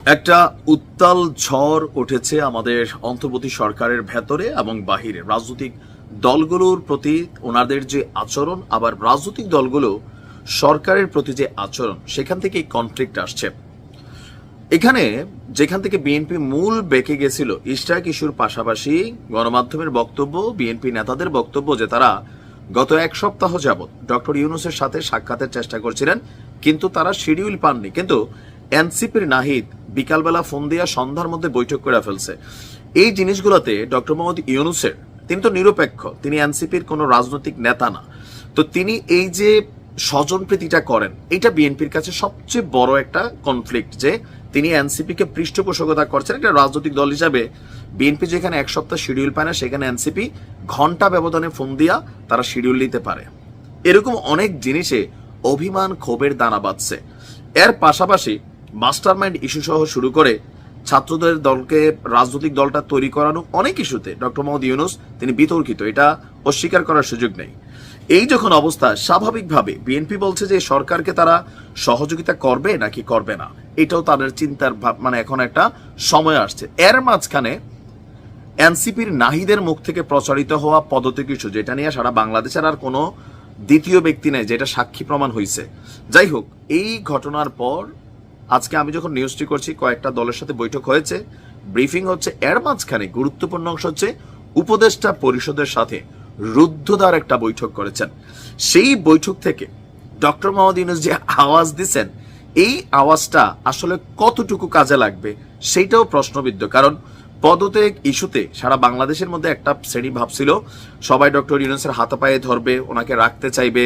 একটা উত্তাল ঝড় উঠেছে আমাদের অন্তর্বর্তী সরকারের ভেতরে এবং বাহিরে। রাজনৈতিক দলগুলোর প্রতি ওনাদের যে আচরণ, আবার রাজনৈতিক দলগুলো সরকারের প্রতি যে আচরণ, সেখান থেকে কনফ্লিক্ট আসছে। এখানে যেখান থেকে বিএনপি মূল বেঁকে গেছিল, ইশরাক ইস্যুর পাশাপাশি গণমাধ্যমের বক্তব্য, বিএনপি নেতাদের বক্তব্য যে তারা গত এক সপ্তাহ যাবৎ ডক্টর ইউনূসের সাথে সাক্ষাতের চেষ্টা করছিলেন, কিন্তু তারা শিডিউল পাননি। কিন্তু এনসিপির নাহিদ বিকালবেলা ফোন দিয়া সন্ধ্যার মধ্যে বৈঠক করে ফেলছে। এই জিনিসগুলোতে ডক্টর মোহাম্মদ ইউনূসের, তিনি তো নিরপেক্ষ, তিনি এনসিপির কোনো রাজনৈতিক নেতা না, তো তিনি এই যে স্বজন প্রীতিটা করেন, এটা বিএনপির কাছে সবচেয়ে বড় একটা কনফ্লিক্ট, যে তিনি এনসিপিকে পৃষ্ঠপোষকতা করছেন। একটা রাজনৈতিক দল হিসাবে বিএনপি যেখানে এক সপ্তাহ শিডিউল পায় না, সেখানে এনসিপি ঘন্টা ব্যবধানে ফোন দিয়া তারা শিডিউল নিতে পারে। এরকম অনেক জিনিসে অভিমান ক্ষোভের দানা বাঁধছে। এর পাশাপাশি মাস্টারমাইন্ড ইস্যু সহ শুরু করে ছাত্রদের দলকে, রাজনৈতিক দলটা তৈরি করানো অনেক ইস্যুতে ডক্টর মোহাম্মদ ইউনূস তিনি বিতর্কিত, এটা অস্বীকার করার সুযোগ নেই। এই যখন অবস্থা, স্বাভাবিকভাবে বিএনপি বলছে যে সরকারকে তারা সহযোগিতা করবে নাকি করবে না, এটাও তাদের চিন্তার এখন একটা সময় আসছে। এর মাঝখানে এনসিপির নাহিদের মুখ থেকে প্রচারিত হওয়া পদত্যাগ ইস্যু, যেটা নিয়ে সারা বাংলাদেশের আর কোনো দ্বিতীয় ব্যক্তি নেই, যেটা সাক্ষী প্রমাণ হয়েছে। যাই হোক, এই ঘটনার পর আজকে আমি যখন নিউজটি করছি, কয়েকটা দলের সাথে বৈঠক হয়েছে, ব্রিফিং হচ্ছে। এর মাঝখানে গুরুত্বপূর্ণ অংশ হচ্ছে উপদেষ্টা পরিষদের সাথে রুদ্ধদ্বার একটা বৈঠক করেছেন। সেই বৈঠক থেকে ডক্টর মোহাম্মদ ইউনূস যে আওয়াজ দিচ্ছেন, এই আওয়াজটা আসলে কতটুকু কাজে লাগবে সেইটাও প্রশ্নবিদ্ধ। কারণ পদত্যাগ ইস্যুতে সারা বাংলাদেশের মধ্যে একটা শ্রেণী ভাবছিল সবাই ডক্টর ইউনূসের হাতে পায়ে ধরবে, ওনাকে রাখতে চাইবে,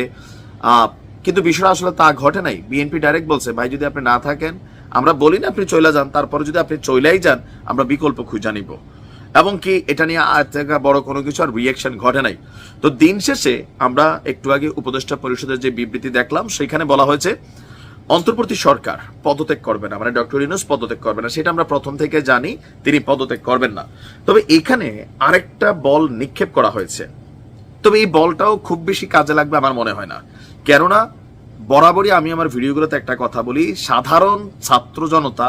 কিন্তু বিষয়টা আসলে তা ঘটে নাই। বিএনপি ডাইরেক্ট বলছে, ভাই যদি আপনি না থাকেন, আমরা বলি না আপনি চলে যান, তারপরে যদি আপনি চলেই যান আমরা বিকল্প খুঁজে নিব। এবং কি এটা নিয়ে আজ থেকে বড় কোনো কিছু আর রিয়াকশন ঘটে নাই। তো দিন শেষে আমরা একটু আগে উপদেষ্টা পরিষদের যে বিবৃতি দেখলাম, সেখানে বলা হয়েছে অন্তর্বর্তী সরকার পদত্যাগ করবে না, মানে ডক্টর ইউনূস পদত্যাগ করবে না। সেটা আমরা প্রথম থেকে জানি, তিনি পদত্যাগ করবেন না। তবে এখানে আরেকটা বল নিক্ষেপ করা হয়েছে, তবে এই বলটাও খুব বেশি কাজে লাগবে আমার মনে হয় না। কেননা বরাবরই আমি আমার ভিডিওগুলোতে একটা কথা বলি, সাধারণ ছাত্র জনতা,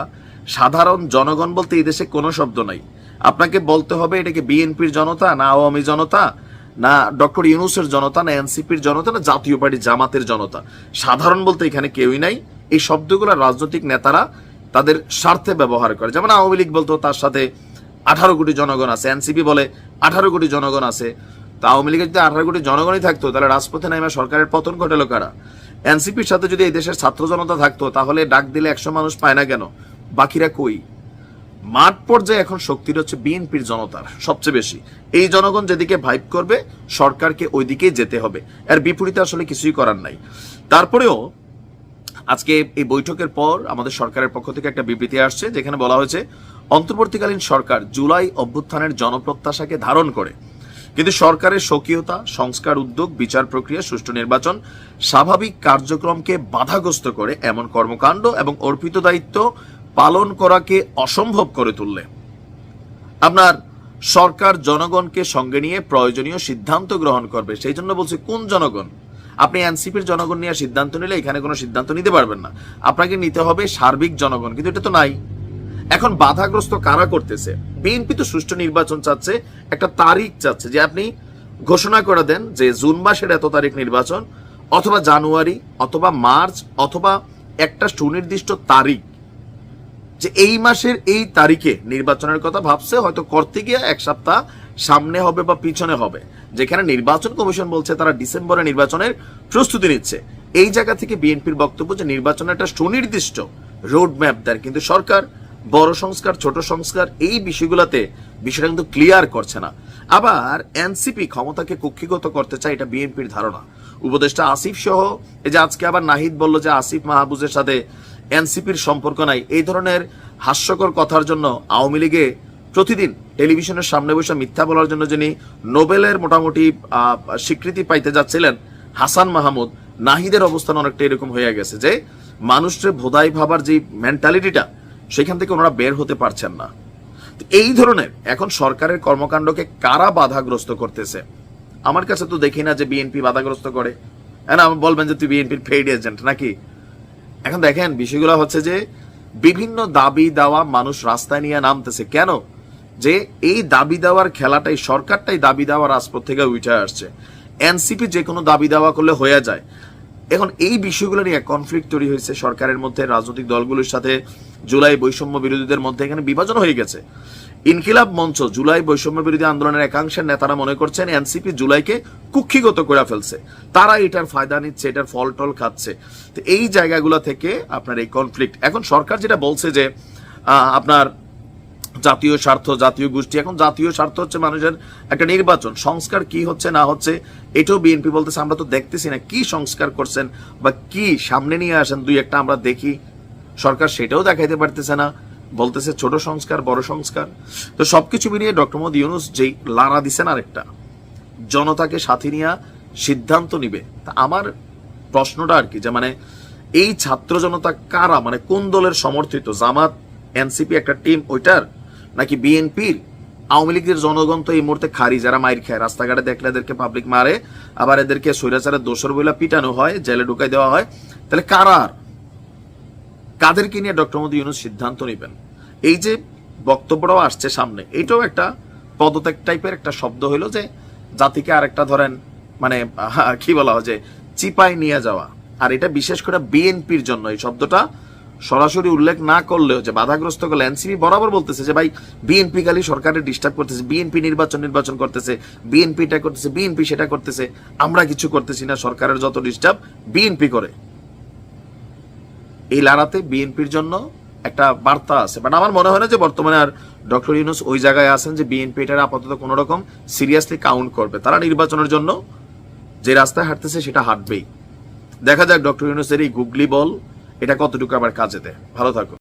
সাধারণ জনগণ বলতে এই দেশে কোনো শব্দ নাই। আপনাকে বলতে হবে এটাকে বিএনপির জনতা, না আওয়ামী জনতা, না ডক্টর ইউনূসের জনতা, না এনসিপির জনতা, না জাতীয় পার্টি জামাতের জনতা। সাধারণ বলতে এখানে কেউই নাই। এই শব্দগুলো রাজনৈতিক নেতারা তাদের স্বার্থে ব্যবহার করে। যেমন আওয়ামী লীগ বলতো তার সাথে 18 কোটি জনগণ আছে, এনসিপি বলে 18 কোটি জনগণ আছে। তো আওয়ামী লীগের যদি 18 কোটি জনগণই থাকতো, তাহলে রাজপথে নেমে সরকারের পতন ঘটালো কারা? এনসিপির সাথে যদি এই দেশের ছাত্র জনতা থাকতো, তাহলে ডাক দিলে 100 মানুষ পায় না কেন? বাকিরা কই? মাঠ পর্যায়ে এখন শক্তির হচ্ছে বিএনপির জনতার সবচেয়ে বেশি। এই জনগণ যেদিকে ভাইব করবে, সরকারকে ওই দিকেই যেতে হবে। এর বিপরীতে আসলে কিছুই করার নাই। তারপরেও আজকে এই বৈঠকের পর আমাদের সরকারের পক্ষ থেকে একটা বিবৃতি আসছে, যেখানে বলা হয়েছে অন্তর্বর্তীকালীন সরকার জুলাই অভ্যুত্থানের জনপ্রত্যাশাকে ধারণ করে, কিন্তু সরকারের স্বকীয়তা, সংস্কার উদ্যোগ, বিচার প্রক্রিয়া, সুষ্ঠু নির্বাচন, স্বাভাবিক কার্যক্রমকে বাধাগ্রস্ত করে এমন কর্মকাণ্ড এবং অর্পিত দায়িত্ব পালন করাকে অসম্ভব করে তুললে আপনার সরকার জনগণকে সঙ্গে নিয়ে প্রয়োজনীয় সিদ্ধান্ত গ্রহণ করবে। সেই জন্য বলছি, কোন জনগণ? আপনি এনসিপির জনগণ নিয়ে সিদ্ধান্ত নিলে এখানে কোনো সিদ্ধান্ত নিতে পারবেন না, আপনাকে নিতে হবে সার্বিক জনগণ, কিন্তু এটা তো নাই। এখন বাধাগ্রস্ত কারা করতেছে? বিএনপি তো সুষ্ঠু নির্বাচন চাচ্ছে, একটা তারিখ চাচ্ছে, যে আপনি ঘোষণা করে দেন যে জুন মাসের এত তারিখ নির্বাচন, অথবা জানুয়ারি, অথবা মার্চ, অথবা একটা সুনির্দিষ্ট তারিখ, যে এই মাসের এই তারিখে নির্বাচনের কথা ভাবছে, হয়তো করতে গিয়ে এক সপ্তাহ সামনে হবে বা পিছনে হবে। যেখানে নির্বাচন কমিশন বলছে তারা ডিসেম্বরে নির্বাচনের প্রস্তুতি নিচ্ছে, এই জায়গা থেকে বিএনপির বক্তব্য যে নির্বাচনের একটা সুনির্দিষ্ট রোড ম্যাপ দেন, কিন্তু সরকার বড় সংস্কার, ছোট সংস্কার, এই বিষয়গুলোতে বিষয়টা কিন্তু ক্লিয়ার করছে না। আবার এনসিপি ক্ষমতাকে কুক্ষিগত করতে চায়, এটা বিএনপির ধারণা। উপদেষ্টা আসিফ সহ, এই যে আজকে আবার নাহিদ বলল যে আসিফ মাহবুজের সাথে এনসিপির সম্পর্ক নাই, এই ধরনের হাস্যকর কথার জন্য আওয়ামী লীগে প্রতিদিন টেলিভিশনের সামনে বসে মিথ্যা বলার জন্য যিনি নোবেলের মোটামুটি স্বীকৃতি পাইতে যাচ্ছিলেন, হাসান মাহমুদ, নাহিদের অবস্থান অনেকটা এরকম হয়ে গেছে, যে মানুষের ভোদাই ভাবার যে মেন্টালিটিটা, সেখান থেকে ওনারা বের হতে পারছেন না। এই ধরনের এখন সরকারের কর্মকাণ্ডকে কারা বাধাগ্রস্ত করতেছে? আমার কাছে তো দেখি না যে বিএনপি বাধাগ্রস্ত করে। হ্যাঁ, বলবেন যে তুই বিএনপির পেইড এজেন্ট নাকি? এখন দেখেন বিষয়গুলো হচ্ছে যে বিভিন্ন দাবি দেওয়া মানুষ রাস্তায় নিয়ে নামতেছে কেন? যে এই দাবি দেওয়ার খেলাটাই, সরকারটাই দাবি দেওয়া রাজপথ থেকে উঠে আসছে। এনসিপি যে কোনো দাবি দেওয়া করলে হয়ে যায়। এখন এই বিষয়গুলো নিয়ে কনফ্লিক্ট তৈরি হয়েছে সরকারের মধ্যে, রাজনৈতিক দলগুলোর সাথে, জুলাই বৈষম্য বিরোধীদের মধ্যে এখানে বিভাজন হয়ে গেছে। ইনকিলাব মঞ্চ, জুলাই বৈষম্য বিরোধী আন্দোলনের একাংশের নেতারা মনে করছেন এনসিপি জুলাইকে কুক্ষিগত করে ফেলছে, তারা এটার ফায়দা নিচ্ছে, এটার ফল টল খাচ্ছে। তো এই জায়গাগুলো থেকে আপনার এই কনফ্লিক্ট। এখন সরকার যেটা বলছে যে আপনার জাতীয় স্বার্থ, জাতীয় গোষ্ঠী, এখন জাতীয় স্বার্থ হচ্ছে মানুষের একটা নির্বাচন, সংস্কার কি হচ্ছে না হচ্ছে এটাও বিএনপি বলতেছে আমরা তো দেখতেছি না কি সংস্কার করছেন বা কি সামনে নিয়ে আসেন, দুই একটা আমরা দেখি। সরকার সেটাও দেখাইতে পারতেছে না, বলতেছে ছোট সংস্কার বড় সংস্কার। তো সবকিছু মিলিয়ে ডক্টর মোহাম্মদ ইউনূস যেই লারা দিছেন আরেকটা, জনতাকে সাথে নিয়ে সিদ্ধান্ত নিবে। তা আমার প্রশ্নটা আর কি যে মানে এই ছাত্র জনতা কারা, মানে কোন দলের সমর্থিত? জামাত, এনসিপি একটা টিম ওইটার, নাকি বিএনপির? আওয়ামী লীগের জনগণ তো এই মুহূর্তে খারি, যারা মাইর খায়, রাস্তাঘাটে দেখলে এদেরকে পাবলিক মারে, আবার এদেরকে স্বৈরাচারের দোসর বইলা পিটানো হয়, জেলে ঢুকাই দেওয়া হয়। তাহলে কারার, কাদেরকে নিয়ে ডক্টর মোহাম্মদ ইউনূস সিদ্ধান্ত নেবেন? এই যে বক্তব্যটাও আসছে সামনে, এটাও একটা পদত্যাগ টাইপের একটা শব্দ হইলো, যে জাতিকে আরেকটা ধরেন মানে কি বলা হয় যে চিপাই নিয়ে যাওয়া। আর এটা বিশেষ করে বিএনপির জন্য এই শব্দটা সরাসরি উল্লেখ না করলেও যে বাধাগ্রস্ত করলে, এনসিপি বরাবর বলতেছে যে ভাই বিএনপি খালি সরকারের ডিস্টার্ব করতেছে, বিএনপি নির্বাচন করতেছে, বিএনপি এটা করতেছে, বিএনপি সেটা করতেছে, আমরা কিছু করতেছি না, সরকারের যত ডিস্টার্ব বিএনপি করে। এই লড়াতে বিএনপির জন্য একটা বার্তা আছে, বাট আমার মনে হয় না যে বর্তমানে আর ডক্টর ইউনূস ওই জায়গায় আছেন যে বিএনপি এটার আপাতত কোন রকম সিরিয়াসলি কাউন্ট করবে। তারা নির্বাচনের জন্য যে রাস্তায় হাঁটতেছে সেটা হাঁটবেই। দেখা যাক ডক্টর ইউনূসের এই গুগলি বল এটা কতটুকু আবার কাজে দেয়। ভালো থাকুন।